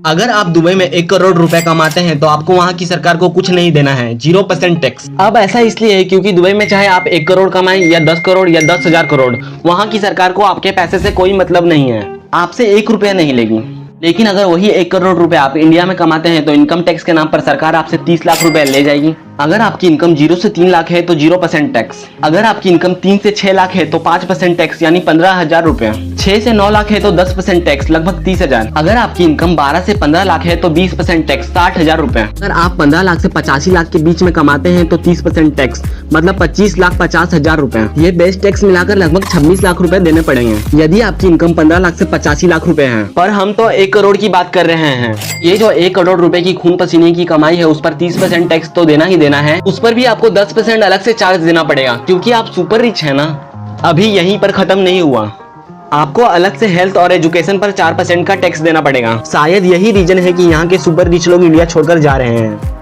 अगर आप दुबई में 1 करोड़ रुपए कमाते हैं तो आपको वहाँ की सरकार को कुछ नहीं देना है, 0% टैक्स। अब ऐसा इसलिए है क्योंकि दुबई में चाहे आप 1 करोड़ कमाएं या 10 करोड़ या 10,000 करोड़, वहाँ की सरकार को आपके पैसे से कोई मतलब नहीं है, आपसे 1 रुपया नहीं लेगी। लेकिन अगर वही 1 करोड़ रुपए आप इंडिया में कमाते हैं तो इनकम टैक्स के नाम पर सरकार आपसे 30 लाख रुपए ले जाएगी। अगर आपकी इनकम 0 से 3 लाख है तो 0% टैक्स। अगर आपकी इनकम 3 से 6 लाख है तो 5% टैक्स यानी 15,000 रुपए। 6 से 9 लाख है तो 10% टैक्स लगभग 30,000। अगर आपकी इनकम 12 से 15 लाख है तो 20% टैक्स 60,000 रुपए। अगर आप 15 लाख से 85 लाख के बीच में कमाते हैं तो 30% टैक्स मतलब 25,50,000 रुपए। ये बेस टैक्स मिलाकर लगभग 26 लाख रुपए देने पड़ेंगे यदि आपकी इनकम 15 लाख से 85 लाख रुपए है। पर हम तो 1 करोड़ की बात कर रहे हैं। ये जो 1 करोड़ रुपए की खून पसीने की कमाई है उस पर 30% टैक्स तो देना ही देना है। उस पर भी आपको 10% अलग से चार्ज देना पड़ेगा क्योंकि आप सुपर रिच है ना। अभी यहीं पर खत्म नहीं हुआ, आपको अलग से हेल्थ और एजुकेशन पर 4% का टैक्स देना पड़ेगा। शायद यही रीजन है कि यहाँ के सुपर रिच लोग इंडिया छोड़कर जा रहे हैं।